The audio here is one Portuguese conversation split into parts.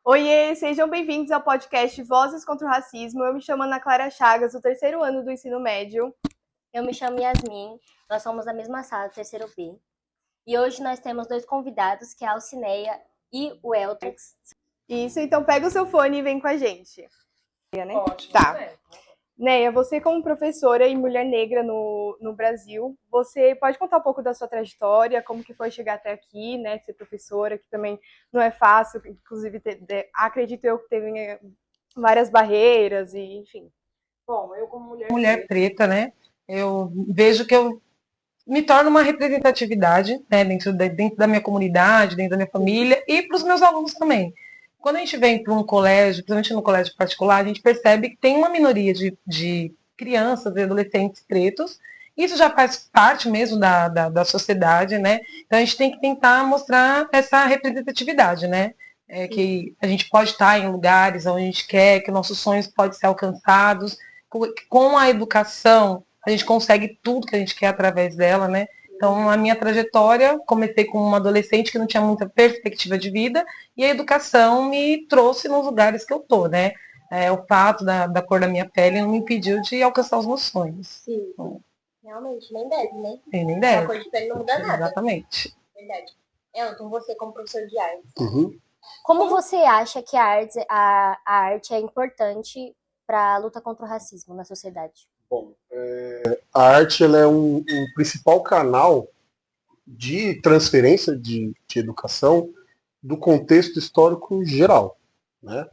Oiê, sejam bem-vindos ao podcast Vozes contra o Racismo. Eu me chamo Ana Clara Chagas, do terceiro ano do ensino médio. Eu me chamo Yasmin, nós somos da mesma sala, do terceiro B. E hoje nós temos dois convidados, que é a Alcineia e o Elton. Isso, então pega o seu fone e vem com a gente. Ótimo. Tá. Neia, você como professora e mulher negra no Brasil, você pode contar um pouco da sua trajetória, como que foi chegar até aqui, né, ser professora, que também não é fácil, inclusive acredito eu que teve várias barreiras e enfim. Bom, eu como mulher preta, né, eu vejo que eu me torno uma representatividade, né, dentro da minha comunidade, dentro da minha família e para os meus alunos também. Quando a gente vem para um colégio, principalmente no colégio particular, a gente percebe que tem uma minoria de crianças e adolescentes pretos. Isso já faz parte mesmo da sociedade, né? Então a gente tem que tentar mostrar essa representatividade, né? Que a gente pode estar em lugares onde a gente quer, que nossos sonhos podem ser alcançados. Com a educação, a gente consegue tudo que a gente quer através dela, né? Então, a minha trajetória, comecei como uma adolescente que não tinha muita perspectiva de vida, e a educação me trouxe nos lugares que eu tô, né? O fato da cor da minha pele não me impediu de alcançar os meus sonhos. Sim, realmente, nem deve, né? Nem deve. A cor de pele não muda nada. Exatamente. Verdade. Elton, você como professor de arte. Uhum. Como você acha que a arte é importante para a luta contra o racismo na sociedade? Bom, a arte ela é um principal canal de transferência de educação do contexto histórico geral, né?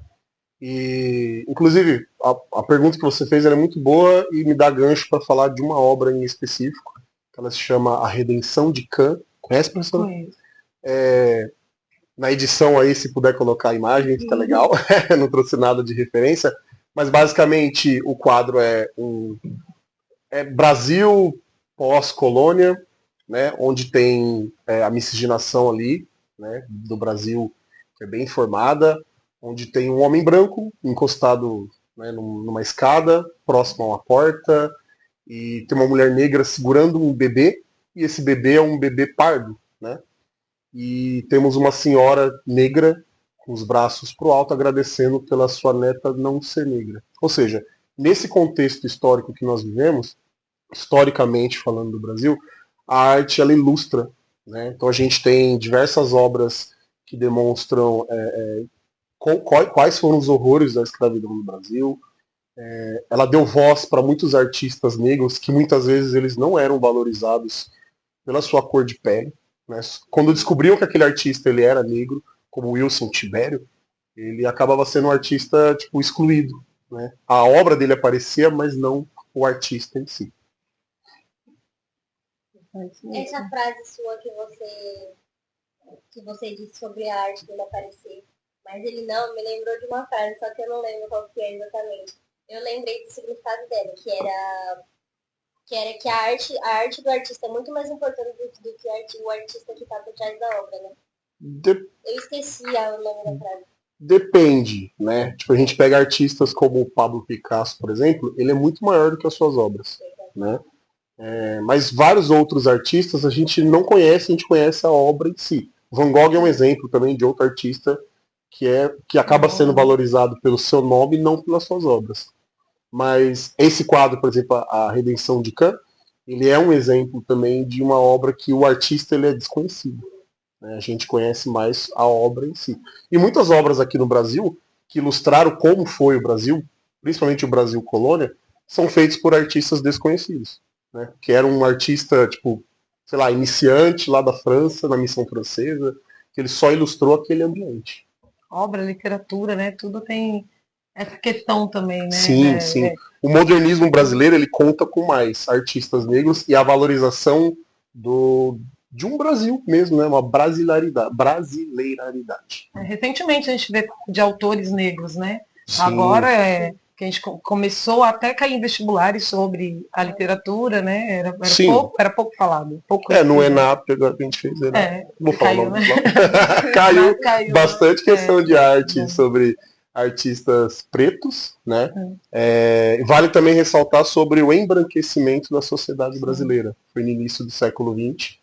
E, inclusive, a pergunta que você fez é muito boa e me dá gancho para falar de uma obra em específico, que ela se chama A Redenção de Kant. Conhece, professor? Conheço. Na edição aí, se puder colocar a imagem, fica legal. Não trouxe nada de referência, mas basicamente o quadro é Brasil pós-colônia, né, onde tem a miscigenação ali, né, do Brasil, que é bem formada, onde tem um homem branco encostado, né, numa escada, próximo a uma porta, e tem uma mulher negra segurando um bebê, e esse bebê é um bebê pardo, né? E temos uma senhora negra com os braços pro alto agradecendo pela sua neta não ser negra. Ou seja, nesse contexto histórico que nós vivemos, historicamente falando do Brasil, a arte ela ilustra, né? Então a gente tem diversas obras que demonstram quais foram os horrores da escravidão no Brasil. Ela deu voz para muitos artistas negros que muitas vezes eles não eram valorizados pela sua cor de pele, né? Quando descobriam que aquele artista ele era negro, como Wilson Tibério, ele acabava sendo um artista tipo excluído, né? A obra dele aparecia, mas não o artista em si. Essa frase sua que você disse sobre a arte dele aparecer, mas ele não, me lembrou de uma frase, só que eu não lembro qual que é exatamente. Eu lembrei do significado dela, que era que a arte do artista é muito mais importante do que o artista que está por trás da obra, né? Eu esqueci o nome da frase. Depende, né? Tipo, a gente pega artistas como o Pablo Picasso, por exemplo, ele é muito maior do que as suas obras, né? Mas vários outros artistas a gente não conhece, a gente conhece a obra em si. Van Gogh é um exemplo também de outro artista que acaba sendo valorizado pelo seu nome e não pelas suas obras. Mas esse quadro, por exemplo, A Redenção de Kant, ele é um exemplo também de uma obra que o artista ele é desconhecido, né? A gente conhece mais a obra em si. E muitas obras aqui no Brasil que ilustraram como foi o Brasil, principalmente o Brasil colônia, são feitas por artistas desconhecidos, né? Que era um artista, tipo, sei lá, iniciante lá da França, na missão francesa, que ele só ilustrou aquele ambiente. Obra, literatura, né? Tudo tem essa questão também, né? Sim, sim. O modernismo brasileiro ele conta com mais artistas negros e a valorização de um Brasil mesmo, né? Uma brasileiridade. Recentemente a gente vê de autores negros, né? Sim. Agora que a gente começou até a cair em vestibulares sobre a literatura, né? Era pouco falado. No ENAP agora que a gente fez. Vou falar caiu, o nome. né? Caiu bastante questão de arte sobre artistas pretos, né? Vale também ressaltar sobre o embranquecimento da sociedade brasileira. Foi no início do século XX,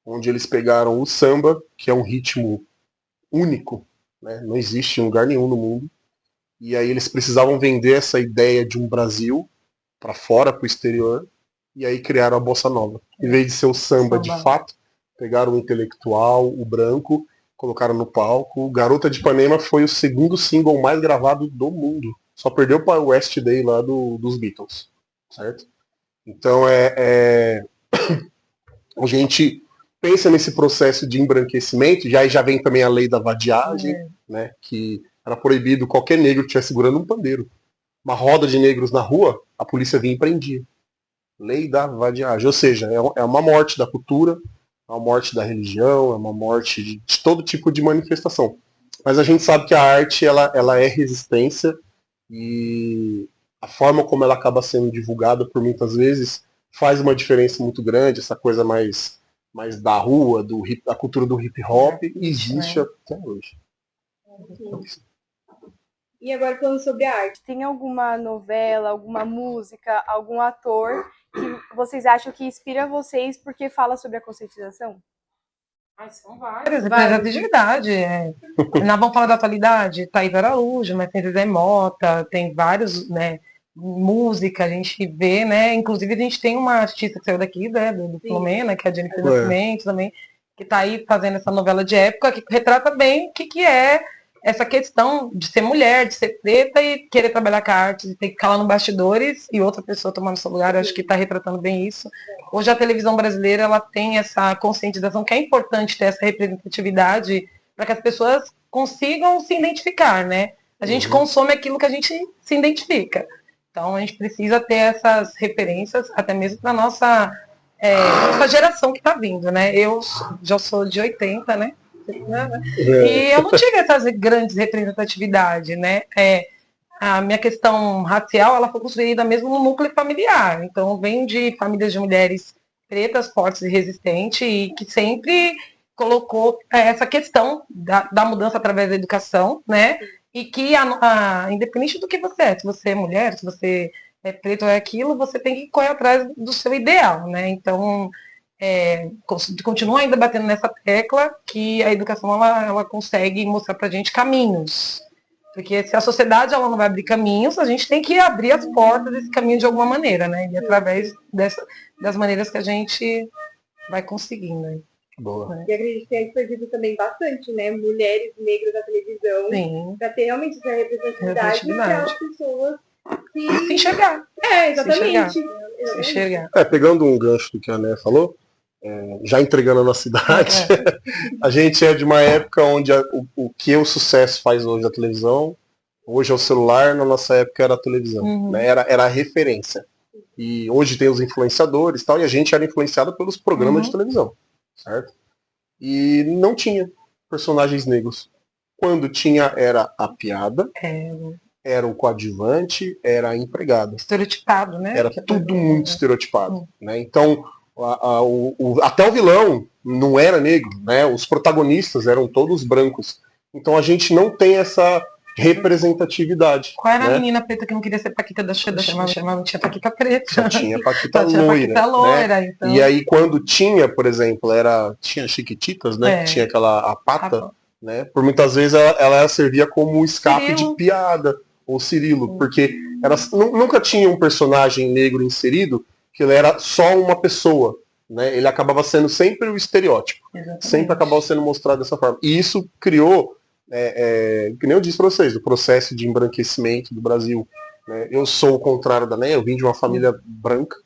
onde eles pegaram o samba, que é um ritmo único, né? Não existe em lugar nenhum no mundo. E aí eles precisavam vender essa ideia de um Brasil para fora, para o exterior, e aí criaram a bossa nova. Em vez de ser o samba de fato, pegaram o intelectual, o branco, colocaram no palco. Garota de Ipanema foi o segundo single mais gravado do mundo. Só perdeu para o Yesterday lá dos Beatles, certo? Então a gente pensa nesse processo de embranquecimento, já vem também a lei da vadiagem, né, que era proibido qualquer negro que estivesse segurando um pandeiro. Uma roda de negros na rua, a polícia vinha e prendia. Lei da vadiagem, ou seja, é uma morte da cultura, é uma morte da religião, é uma morte de todo tipo de manifestação. Mas a gente sabe que a arte ela é resistência e a forma como ela acaba sendo divulgada por muitas vezes faz uma diferença muito grande, essa coisa mais da rua, da cultura do hip hop, existe até hoje. E agora falando sobre a arte, tem alguma novela, alguma música, algum ator que vocês acham que inspira vocês porque fala sobre a conscientização? São várias, representatividade. Nós vamos falar da atualidade, Thaís Araújo, mas tem Zezé Mota, tem vários, né, música, a gente vê, né, inclusive a gente tem uma artista que saiu daqui, né, do Filomena, que é a Jennifer Nascimento também, que está aí fazendo essa novela de época, que retrata bem o que é essa questão de ser mulher, de ser preta e querer trabalhar com a arte, de ter que ficar lá no bastidores e outra pessoa tomando seu lugar, eu acho que está retratando bem isso. Hoje a televisão brasileira ela tem essa conscientização que é importante ter essa representatividade para que as pessoas consigam se identificar, né? A gente consome aquilo que a gente se identifica. Então a gente precisa ter essas referências, até mesmo para nossa geração que está vindo, né? Eu já sou de 80, né? E eu não tive essas grandes representatividades, né? A minha questão racial ela foi construída mesmo no núcleo familiar. Então, eu venho de famílias de mulheres pretas, fortes e resistentes, e que sempre colocou essa questão da mudança através da educação, né? E que, independente do que você é, se você é mulher, se você é preto ou é aquilo, você tem que correr atrás do seu ideal, né? Então, continua ainda batendo nessa tecla que a educação ela consegue mostrar para a gente caminhos. Porque se a sociedade ela não vai abrir caminhos, a gente tem que abrir as portas desse caminho de alguma maneira, né? E através das maneiras que a gente vai conseguindo. Né? Boa. E acredito que tem perdido também bastante, né? Mulheres negras na televisão. Para ter realmente essa representatividade para as pessoas se enxergar. Exatamente. Se enxergar. Pegando um gancho do que a Né falou, já entregando a nossa idade, a gente é de uma época onde o que o sucesso faz hoje a televisão, hoje é o celular, na nossa época era a televisão, né? Era a referência. E hoje tem os influenciadores e tal, e a gente era influenciado pelos programas de televisão, certo? E não tinha personagens negros. Quando tinha, era a piada, era o coadjuvante, era a empregada. Estereotipado, né? Era tudo muito estereotipado, né? Então, até o vilão não era negro, né? Os protagonistas eram todos brancos. Então a gente não tem essa representatividade. Qual era né? a menina preta que não queria ser Paquita da Xuxa? Chamava, tinha Paquita preta. Só tinha Paquita loira. Né? Então... E aí quando tinha, por exemplo, tinha Chiquititas, né? Que tinha a Pata, né? Por muitas vezes ela servia como escape de piada, ou Cirilo, porque nunca tinha um personagem negro inserido que ele era só uma pessoa, né? Ele acabava sendo sempre o estereótipo. Exatamente. Sempre acabava sendo mostrado dessa forma. E isso criou, que nem eu disse para vocês, o processo de embranquecimento do Brasil. Né? Eu sou o contrário da Né, eu vim de uma família branca,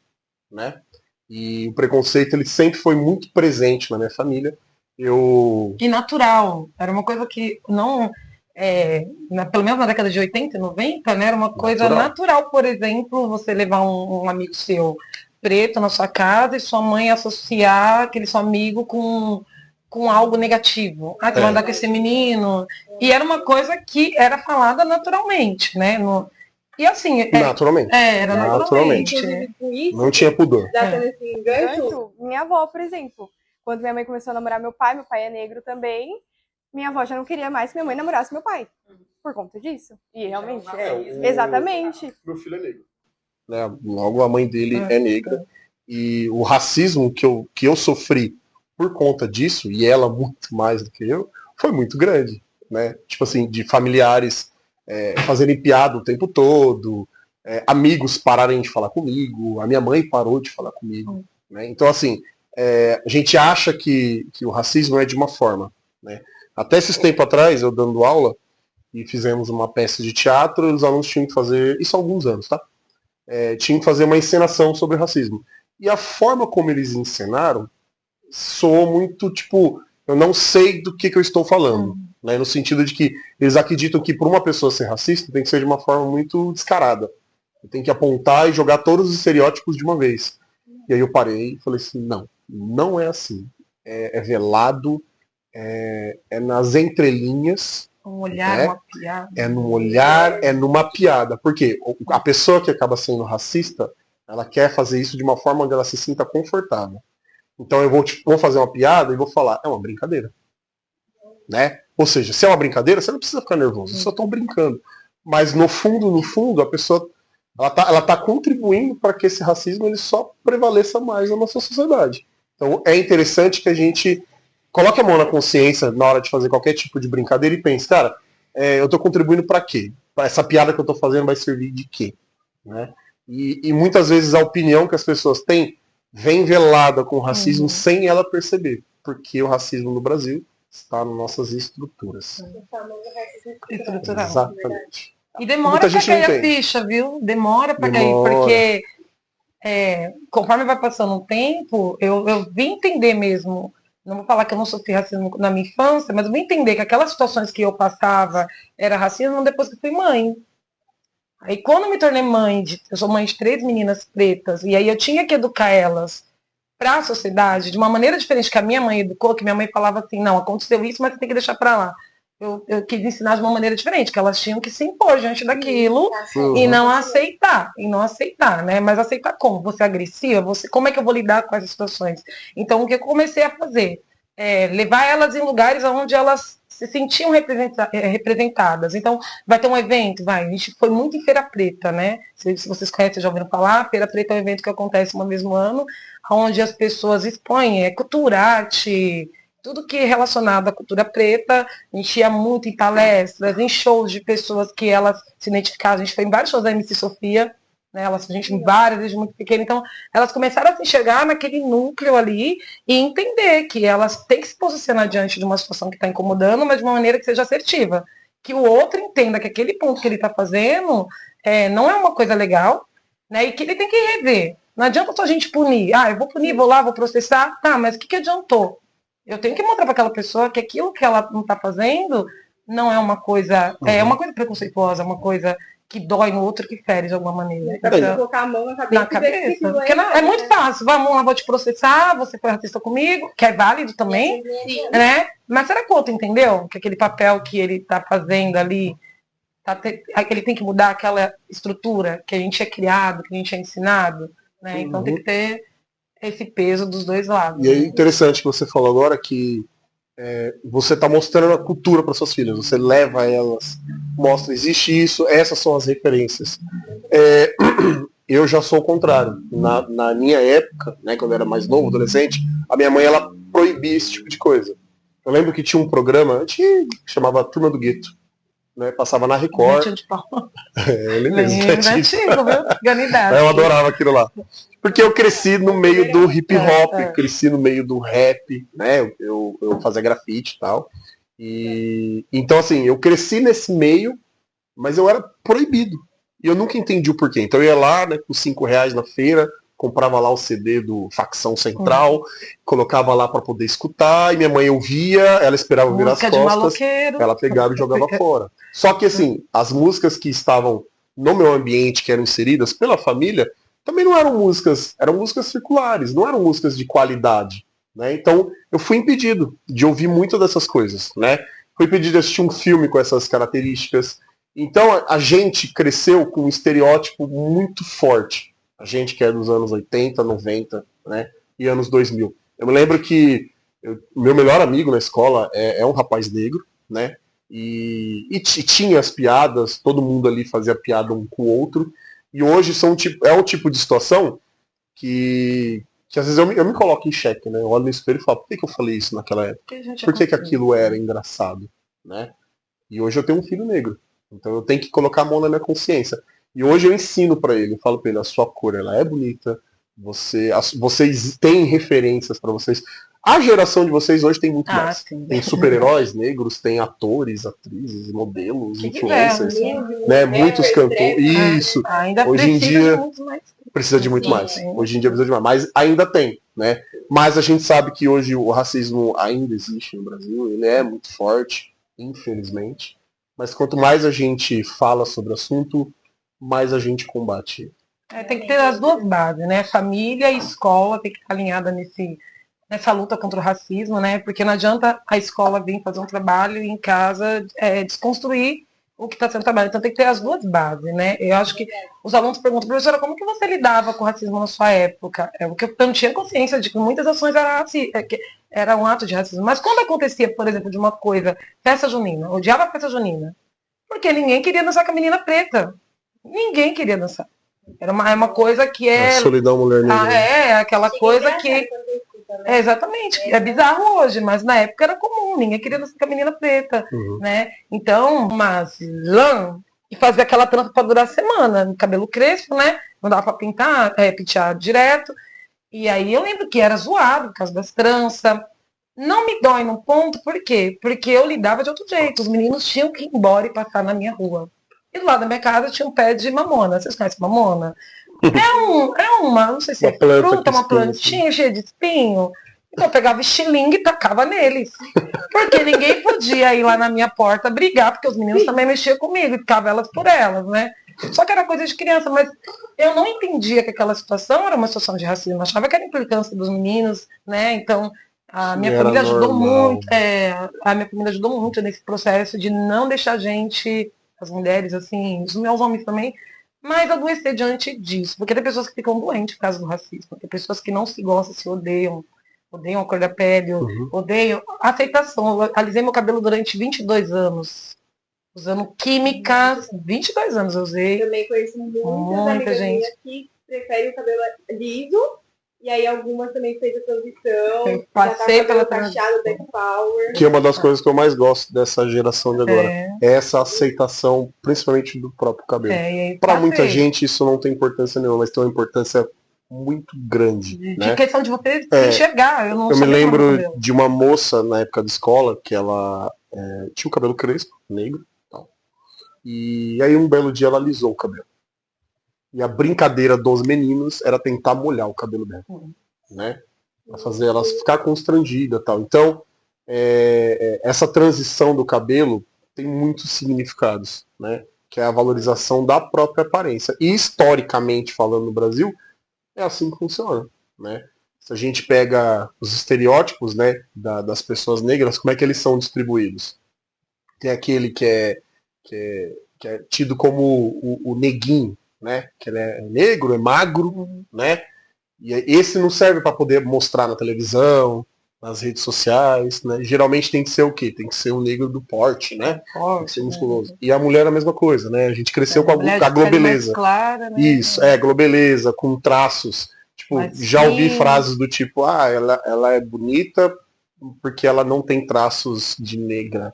né? E o preconceito ele sempre foi muito presente na minha família. E natural. Era uma coisa que não... pelo menos na década de 80 e 90, né, era uma coisa natural, por exemplo, você levar um amigo seu preto na sua casa e sua mãe associar aquele seu amigo com algo negativo. Você vai andar com esse menino. E era uma coisa que era falada naturalmente, né? E assim... naturalmente. Era naturalmente. Não tinha pudor. Minha avó, por exemplo, quando minha mãe começou a namorar meu pai é negro também, minha avó já não queria mais que minha mãe namorasse meu pai. Por conta disso. E realmente, exatamente. Meu filho é negro. Né? Logo a mãe dele é negra. E o racismo que eu sofri por conta disso, e ela muito mais do que eu, foi muito grande. né? Tipo assim, de familiares fazerem piada o tempo todo, amigos pararem de falar comigo, a minha mãe parou de falar comigo, né? Então, assim, a gente acha que o racismo é de uma forma, né? Até esses tempos atrás, eu dando aula, e fizemos uma peça de teatro, e os alunos tinham que fazer, isso há alguns anos, tá? Tinham que fazer uma encenação sobre racismo. E a forma como eles encenaram soou muito, tipo, eu não sei do que eu estou falando. Né? No sentido de que eles acreditam que por uma pessoa ser racista tem que ser de uma forma muito descarada. Tem que apontar e jogar todos os estereótipos de uma vez. E aí eu parei e falei assim, não, não é assim. É velado, é nas entrelinhas. Um olhar, né? uma piada. É num olhar, é numa piada. Porque a pessoa que acaba sendo racista, ela quer fazer isso de uma forma onde ela se sinta confortável. Então eu vou fazer uma piada e vou falar, é uma brincadeira. Né? Ou seja, se é uma brincadeira, você não precisa ficar nervoso, eu só estou brincando. Mas no fundo, a pessoa ela tá contribuindo para que esse racismo ele só prevaleça mais na nossa sociedade. Então é interessante que a gente coloque a mão na consciência na hora de fazer qualquer tipo de brincadeira e pense, cara, eu estou contribuindo para quê? Essa piada que eu estou fazendo vai servir de quê? Né? E muitas vezes a opinião que as pessoas têm vem velada com o racismo sem ela perceber. Porque o racismo no Brasil está nas nossas estruturas. Estrutural. Exatamente. E demora Muita pra gente não cair a entende. ficha, viu? Demora pra cair, Demora. porque conforme vai passando o tempo, eu vim entender mesmo. Não vou falar que eu não sofri racismo na minha infância, mas eu vim entender que aquelas situações que eu passava era racismo depois que fui mãe. Aí quando eu me tornei mãe, eu sou mãe de 3 meninas pretas, e aí eu tinha que educar elas para a sociedade de uma maneira diferente que a minha mãe educou, que minha mãe falava assim, não, aconteceu isso, mas você tem que deixar para lá. Eu quis ensinar de uma maneira diferente, que elas tinham que se impor diante daquilo e não aceitar, né? Mas aceitar como? Você é agressiva? Como é que eu vou lidar com essas situações? Então, o que eu comecei a fazer? Levar elas em lugares onde elas se sentiam representadas. Então, vai ter um evento, a gente foi muito em Feira Preta, né? Se vocês conhecem, já ouviram falar, Feira Preta é um evento que acontece uma vez no ano, onde as pessoas expõem cultura, arte, tudo que é relacionado à cultura preta. A gente ia muito em palestras, em shows de pessoas que elas se identificavam. A gente foi em vários shows da MC Sofia, né? A gente em várias, desde muito pequena. Então, elas começaram a se enxergar naquele núcleo ali e entender que elas têm que se posicionar diante de uma situação que está incomodando, mas de uma maneira que seja assertiva. Que o outro entenda que aquele ponto que ele está fazendo não é uma coisa legal, né? E que ele tem que rever. Não adianta só a gente punir. Eu vou punir, vou lá, vou processar. Tá, mas o que adiantou? Eu tenho que mostrar para aquela pessoa que aquilo que ela não está fazendo não é uma coisa. É uma coisa preconceituosa, uma coisa que dói no outro, que fere de alguma maneira. Então, colocar a mão na cabeça. Porque é muito fácil. Vamos lá, vou te processar, você foi racista comigo, que é válido também, né? Mas será que o outro entendeu que aquele papel que ele está fazendo ali, ele tem que mudar aquela estrutura que a gente é criado, que a gente é ensinado? Né? Então tem que ter esse peso dos dois lados. E é interessante que você falou agora que você está mostrando a cultura para suas filhas, você leva elas, mostra, existe isso, essas são as referências. Eu já sou o contrário. Na minha época, né, quando eu era mais novo, adolescente, a minha mãe ela proibia esse tipo de coisa. Eu lembro que tinha um programa antigo que chamava Turma do Gueto. Né, passava na Record. Ele mesmo. Antigo, viu? Eu adorava aquilo lá. Porque eu cresci no meio do hip hop, cresci no meio do rap, né? Eu fazia grafite e tal. E então, assim, eu cresci nesse meio, mas eu era proibido. E eu nunca entendi o porquê. Então eu ia lá, né, com R$5 na feira, comprava lá o CD do Facção Central, colocava lá para poder escutar, e minha mãe ouvia, ela esperava virar as costas, ela pegava e jogava fora. Só que assim, as músicas que estavam no meu ambiente, que eram inseridas pela família, também não eram músicas circulares, não eram músicas de qualidade. Né? Então eu fui impedido de ouvir muito dessas coisas. Né? Fui impedido de assistir um filme com essas características. Então a gente cresceu com um estereótipo muito forte. A gente que é dos anos 80, 90, né? E anos 2000. Eu me lembro que meu melhor amigo na escola é um rapaz negro, né? E tinha as piadas, todo mundo ali fazia piada um com o outro. E hoje é um tipo de situação que às vezes eu me coloco em xeque, né? Eu olho no espelho e falo, por que eu falei isso naquela época? Por que aquilo era engraçado, né? E hoje eu tenho um filho negro. Então eu tenho que colocar a mão na minha consciência. E hoje eu ensino pra ele, eu falo pra ele, a sua cor ela é bonita, vocês têm referências pra vocês. A geração de vocês hoje tem muito mais. Sim. Tem super-heróis negros, tem atores, atrizes, modelos, Que influencers, tiver, né? Muitos cantores. Isso. Ainda Hoje em precisa dia de muito mais. precisa de muito Sim, mais. sim. Hoje em dia precisa de mais. Mas ainda tem, né? Mas a gente sabe que hoje o racismo ainda existe no Brasil, ele é muito forte, infelizmente. Mas quanto mais a gente fala sobre o assunto, mais a gente combate. Tem que ter as duas bases, né? Família e escola tem que estar alinhada nessa luta contra o racismo, né? Porque não adianta a escola vir fazer um trabalho e em casa desconstruir o que está sendo trabalhado. Então tem que ter as duas bases, né? Eu acho que os alunos perguntam, professora, como que você lidava com o racismo na sua época? Porque eu não tinha consciência de que muitas ações era um ato de racismo. Mas quando acontecia, por exemplo, de uma coisa, festa junina, odiava a festa junina, porque ninguém queria dançar com a menina preta. Ninguém queria dançar. É uma coisa que A solidão mulher negra. Aquela coisa que... exatamente. É bizarro hoje, mas na época era comum. Ninguém queria dançar com a menina preta, né? Então, mas lã, e fazer aquela trança para durar a semana, cabelo crespo, né? Não dava para pintar, pentear direto. E aí eu lembro que era zoado por causa das tranças. Não me dói num ponto, por quê? Porque eu lidava de outro jeito. Os meninos tinham que ir embora e passar na minha rua. E do lado da minha casa tinha um pé de mamona. Vocês conhecem mamona? Não sei se Uma é planta fruta, com uma espinho, plantinha cheia de espinho. Então eu pegava estilingue e tacava neles. Porque ninguém podia ir lá na minha porta brigar, porque os meninos também mexiam comigo e ficavam elas por elas, né? Só que era coisa de criança, mas eu não entendia que aquela situação era uma situação de racismo. Eu achava que era implicância dos meninos, né? Então a minha Era família ajudou normal. muito, a minha família ajudou muito nesse processo de não deixar a gente, as mulheres, assim, os meus homens também, mas adoecer diante disso. Porque tem pessoas que ficam doentes por causa do racismo, tem pessoas que não se gostam, se odeiam a cor da pele, odeiam a aceitação. Eu alisei meu cabelo durante 22 anos, usando químicas, 22 anos eu usei. Também conheço muitas amigas minhas que preferem o cabelo liso, e aí algumas também fez a transição. Eu passei pela cacheado, back power. Que é uma das coisas que eu mais gosto dessa geração de agora. É essa aceitação, principalmente do próprio cabelo. Para muita gente isso não tem importância nenhuma, mas tem uma importância muito grande. De questão de você se enxergar. Eu me lembro de uma moça na época de escola que ela tinha o cabelo crespo, negro. Tal. E aí um belo dia ela alisou o cabelo. E a brincadeira dos meninos era tentar molhar o cabelo dela, né? Pra fazer ela ficar constrangida e tal. Então, essa transição do cabelo tem muitos significados, né? Que é a valorização da própria aparência. E historicamente falando no Brasil, é assim que funciona, né? Se a gente pega os estereótipos, né, das pessoas negras, como é que eles são distribuídos? Tem aquele que é tido como o neguinho, né? Que ele é negro, é magro, né? E esse não serve para poder mostrar na televisão, nas redes sociais, né? Geralmente tem que ser o quê? Tem que ser um negro do porte, né? Tem que ser musculoso. E a mulher é a mesma coisa, né? A gente cresceu com a globeleza. Clara, né? Isso, globeleza, com traços. Tipo, já ouvi frases do tipo, ela é bonita porque ela não tem traços de negra.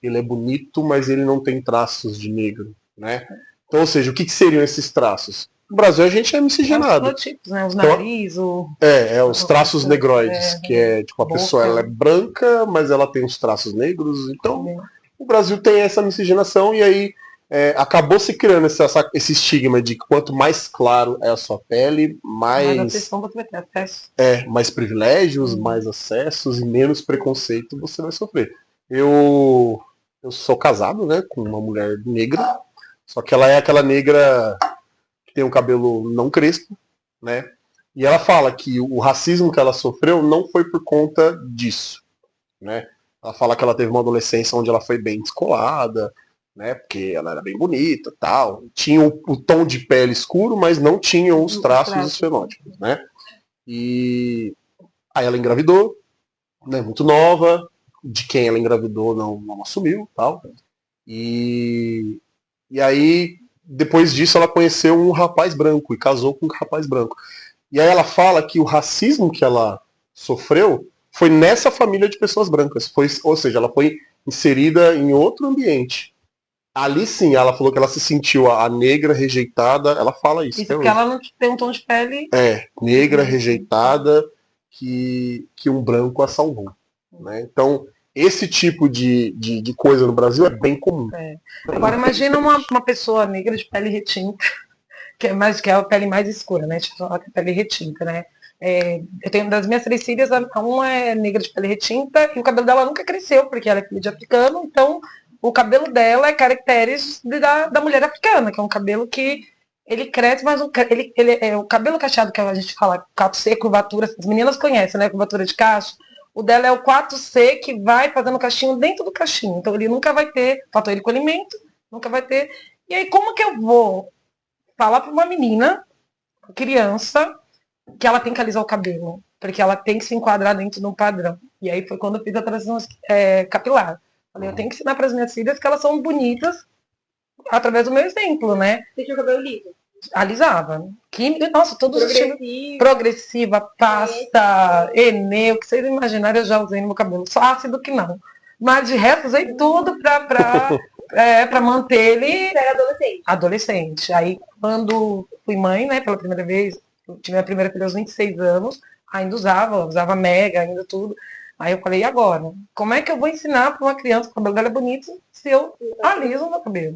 Ele é bonito, mas ele não tem traços de negro, né? Então, ou seja, o que seriam esses traços? No Brasil a gente é miscigenado. Os fenotipos, né? Os nariz, os traços negroides, que é tipo, a pessoa ela é branca, mas ela tem os traços negros. Então, o Brasil tem essa miscigenação e aí acabou se criando esse estigma de que quanto mais claro é a sua pele, mais privilégios, mais acessos e menos preconceito você vai sofrer. Eu sou casado, né, com uma mulher negra, só que ela é aquela negra que tem o cabelo não crespo, né? E ela fala que o racismo que ela sofreu não foi por conta disso, né? Ela fala que ela teve uma adolescência onde ela foi bem descolada, né? Porque ela era bem bonita, tal. Tinha o tom de pele escuro, mas não tinha os traços e os fenótipos, né? E aí ela engravidou, né? Muito nova, de quem ela engravidou não assumiu, tal. E aí depois disso ela conheceu um rapaz branco e casou com um rapaz branco. E aí ela fala que o racismo que ela sofreu foi nessa família de pessoas brancas. Ou seja, ela foi inserida em outro ambiente. Ali sim, ela falou que ela se sentiu a negra rejeitada, ela fala isso. Isso porque ela não tem um tom de pele. Negra rejeitada que um branco a salvou. Né? Então, esse tipo de coisa no Brasil é bem comum. Agora imagina uma pessoa negra de pele retinta, que é a pele mais escura, né? Tipo, a pele retinta, né? Eu tenho das minhas 3 filhas, uma é negra de pele retinta e o cabelo dela nunca cresceu, porque ela é filha de africano, então o cabelo dela é caracteres da mulher africana, que é um cabelo que ele cresce, mas o cabelo cacheado, que a gente fala 4C, curvatura, as meninas conhecem, né? Curvatura de cacho. O dela é o 4C que vai fazendo cachinho dentro do cachinho. Então ele nunca vai ter fator de alimento, nunca vai ter. E aí como que eu vou falar para uma menina, criança, que ela tem que alisar o cabelo? Porque ela tem que se enquadrar dentro de um padrão. E aí foi quando eu fiz a transição capilar. Falei, eu tenho que ensinar para as minhas filhas que elas são bonitas através do meu exemplo, né? Você tinha o cabelo liso? Alisava. Nossa, todos os estilos. Progressiva, pasta, Enê, o que vocês imaginarem eu já usei no meu cabelo. Só ácido que não. Mas de resto usei tudo pra manter ele. Você era adolescente? Adolescente. Aí quando fui mãe, né, pela primeira vez, tive minha primeira filha aos 26 anos, ainda usava mega, ainda tudo. Aí eu falei, e agora? Como é que eu vou ensinar para uma criança que o cabelo dela é bonito se eu aliso o meu cabelo?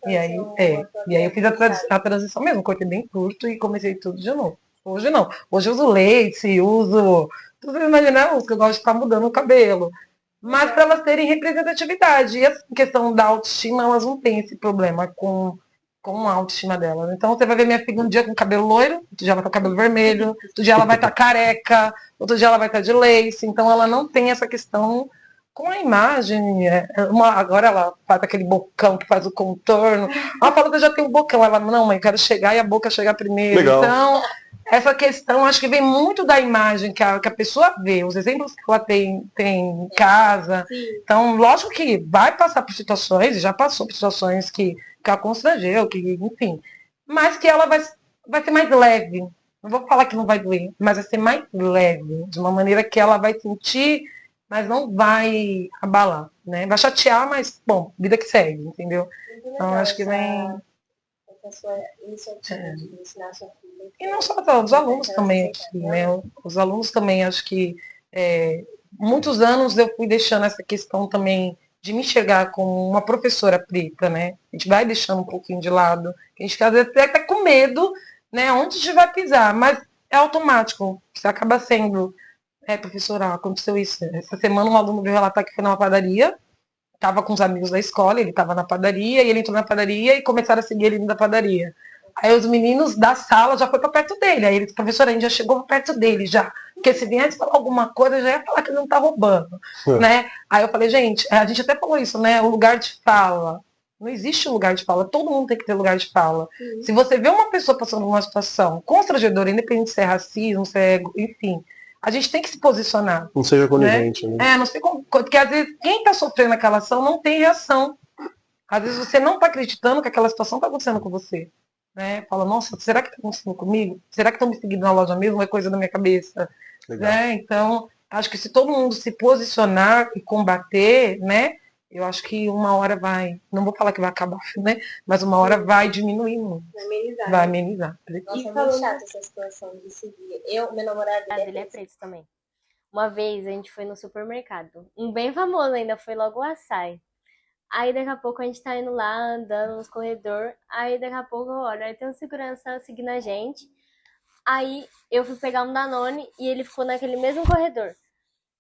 E aí eu fiz a transição mesmo, cortei bem curto e comecei tudo de novo. Hoje não. Hoje eu uso lace, uso. Tudo imaginar, que eu gosto de estar mudando o cabelo. Mas para elas terem representatividade. E a questão da autoestima, elas não têm esse problema com a autoestima delas. Então você vai ver minha filha um dia com cabelo loiro, outro dia ela vai estar com cabelo vermelho, outro dia ela vai estar careca, outro dia ela vai estar de lace. Então ela não tem essa questão com a imagem. Agora ela faz aquele bocão que faz o contorno. Ela fala que já tem um bocão. Ela, não, mãe, eu quero chegar e a boca chegar primeiro. Legal. Então, essa questão acho que vem muito da imagem que a pessoa vê, os exemplos que ela tem em casa. Sim. Então, lógico que vai passar por situações, já passou por situações que a constrangeu, que, enfim, mas que ela vai ser mais leve. Não vou falar que não vai doer, mas vai ser mais leve, de uma maneira que ela vai sentir, mas não vai abalar, né? Vai chatear, mas, bom, vida que segue, entendeu? Então, acho que vem... Essa sua iniciativa de ensinar a sua filha. E não só os alunos também aqui, né? Os alunos também, acho que muitos anos eu fui deixando essa questão também de me enxergar como uma professora preta, né? A gente vai deixando um pouquinho de lado, a gente às vezes até com medo, né? Onde a gente vai pisar, mas é automático, você acaba sendo, professora, aconteceu isso. Essa semana um aluno veio relatar que foi numa padaria, estava com os amigos da escola, ele estava na padaria, e ele entrou na padaria e começaram a seguir ele da padaria. Aí os meninos da sala já foi para perto dele. Aí ele disse, professora, a gente já chegou perto dele já. Porque se viesse falar alguma coisa, já ia falar que ele não está roubando. Né? Aí eu falei, gente, a gente até falou isso, né? O lugar de fala. Não existe lugar de fala, todo mundo tem que ter lugar de fala. Se você vê uma pessoa passando por uma situação constrangedora, independente se é racismo, se é, enfim, a gente tem que se posicionar. Não seja conivente, né? Não sei como, porque às vezes quem está sofrendo aquela ação não tem reação. Às vezes você não está acreditando que aquela situação está acontecendo com você. Né? Fala, nossa, será que está acontecendo comigo? Será que estão me seguindo na loja mesmo? É coisa da minha cabeça. Né? Então, acho que se todo mundo se posicionar e combater, né? Eu acho que uma hora vai, não vou falar que vai acabar, né? Mas uma hora vai diminuir muito. Vai amenizar. Nossa, é muito chata essa situação de seguir. Meu namorado, ele é preto também. Uma vez a gente foi no supermercado. Um bem famoso ainda, foi logo o Açaí. Aí daqui a pouco a gente tá indo lá, andando nos corredores. Aí daqui a pouco, olha, aí tem um segurança seguindo a gente. Aí eu fui pegar um Danone e ele ficou naquele mesmo corredor.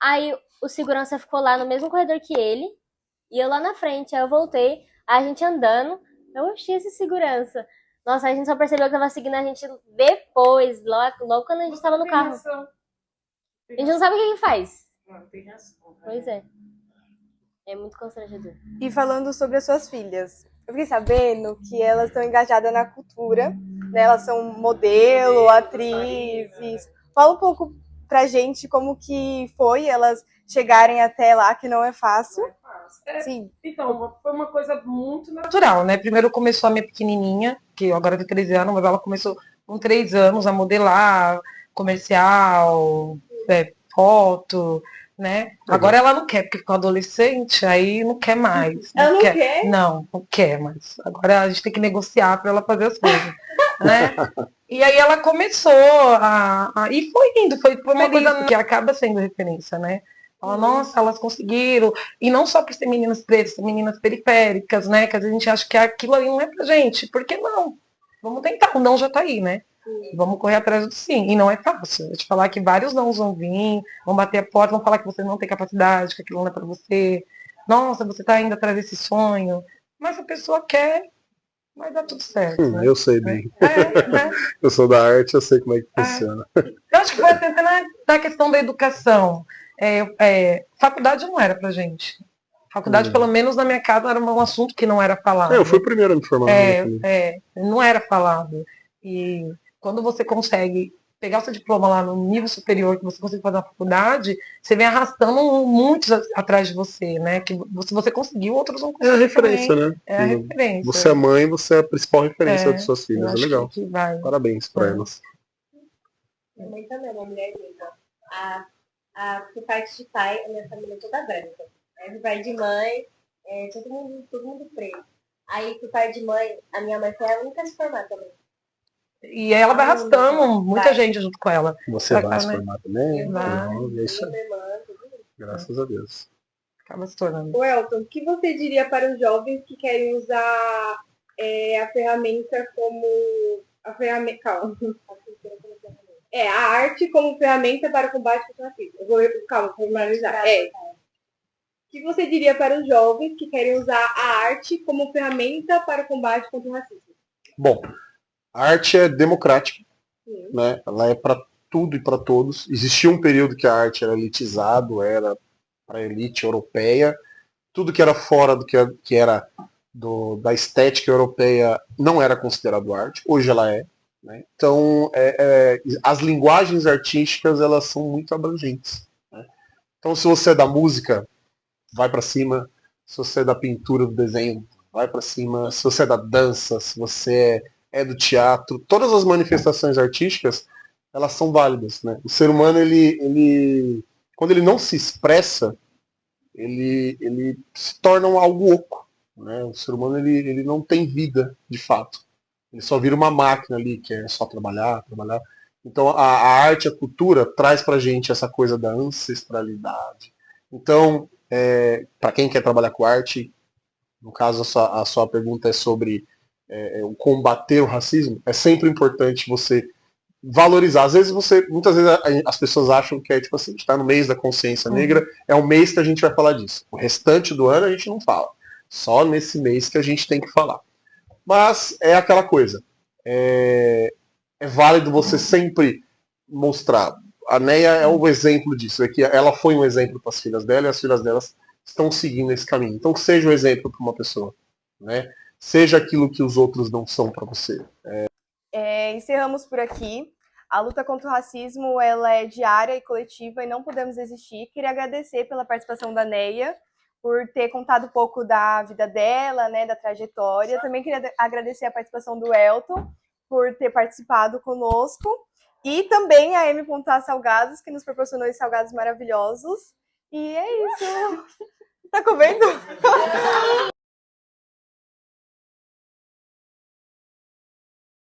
Aí o segurança ficou lá no mesmo corredor que ele. E eu lá na frente. Aí eu voltei, a gente andando. Eu achei esse segurança. Nossa, a gente só percebeu que tava seguindo a gente depois, logo quando a gente tava no carro. A gente não sabe o que ele faz. Pois é. É muito constrangedor. E falando sobre as suas filhas, eu fiquei sabendo que elas estão engajadas na cultura, né? Elas são modelo, atrizes. Fala um pouco pra gente como que foi elas chegarem até lá, que não é fácil. Sim. Então, foi uma coisa muito natural, né? Primeiro começou a minha pequenininha, que agora tem 13 anos, mas ela começou com 3 anos a modelar, comercial, foto. né? Agora ela não quer, porque ficou adolescente, aí não quer mais. Ela não quer? Não quer mais. Agora a gente tem que negociar para ela fazer as coisas, né? E aí ela começou e foi indo, foi uma coisa que acaba sendo referência, né? Fala, nossa, elas conseguiram. E não só por ser meninas pretas, ser meninas periféricas, né? Que às vezes a gente acha que aquilo ali não é pra gente. Por que não? Vamos tentar, o não já tá aí, né? Vamos correr atrás do sim. E não é fácil. Eu te falar que vários não vão vir, vão bater a porta, vão falar que você não tem capacidade, que aquilo não é pra você. Nossa, você tá indo atrás desse sonho. Mas a pessoa quer, vai dar tudo certo. Né? Eu sei bem. Eu sou da arte, eu sei como é que funciona. Eu acho que foi até na questão da educação. Faculdade não era pra gente. Faculdade, pelo menos na minha casa, era um assunto que não era falado. Eu fui o primeiro a me formar. Não era falado. E quando você consegue pegar o seu diploma lá no nível superior, que você consegue fazer na faculdade, você vem arrastando muitos atrás de você, né? Que se você conseguiu, outros vão conseguir. É a referência, também. né? É a referência. Você é mãe, você é a principal referência de suas filhas. É legal. Que vai. Parabéns para elas. Minha mãe também, uma mulher negra. Por parte de pai, a minha família é toda branca. Por parte de mãe, todo mundo preto. Aí, por parte de mãe, a minha mãe foi a única a se formar também. E ela vai arrastando muita gente junto com ela. Você vai se formar também? Vai. É isso aí. Graças a Deus. Acaba se tornando. O Elton, o que você diria para os jovens que querem usar a ferramenta como... Calma. A arte como ferramenta para o combate contra o racismo. Calma, vou formalizar. O que você diria para os jovens que querem usar a arte como ferramenta para o combate contra o racismo? Bom, a arte é democrática, né? Ela é para tudo e para todos. Existia um período que a arte era elitizado, era para a elite europeia. Tudo que era fora do que era da estética europeia não era considerado arte. Hoje ela é. Né? Então, as linguagens artísticas elas são muito abrangentes. Né? Então, se você é da música, vai para cima. Se você é da pintura, do desenho, vai para cima. Se você é da dança, se você é do teatro, todas as manifestações artísticas elas são válidas. Né? O ser humano, ele quando ele não se expressa, ele se torna algo oco. Né? O ser humano ele não tem vida, de fato. Ele só vira uma máquina ali, que é só trabalhar. Então a arte, a cultura, traz pra gente essa coisa da ancestralidade. Então, para quem quer trabalhar com arte, no caso a sua pergunta é sobre o combater o racismo, é sempre importante você valorizar. Às vezes muitas vezes as pessoas acham que tipo assim, a gente está no mês da consciência negra, é o mês que a gente vai falar disso. O restante do ano a gente não fala. Só nesse mês que a gente tem que falar. Mas é aquela coisa. É válido você sempre mostrar. A Neia é um exemplo disso. É que ela foi um exemplo para as filhas dela e as filhas delas estão seguindo esse caminho. Então seja um exemplo para uma pessoa. Né? Seja aquilo que os outros não são para você. Encerramos por aqui. A luta contra o racismo ela é diária e coletiva e não podemos desistir. Queria agradecer pela participação da Neia, por ter contado um pouco da vida dela, né, da trajetória. Também queria agradecer a participação do Elton, por ter participado conosco. E também a M. Salgados, que nos proporcionou esses salgados maravilhosos. E é isso. Tá comendo?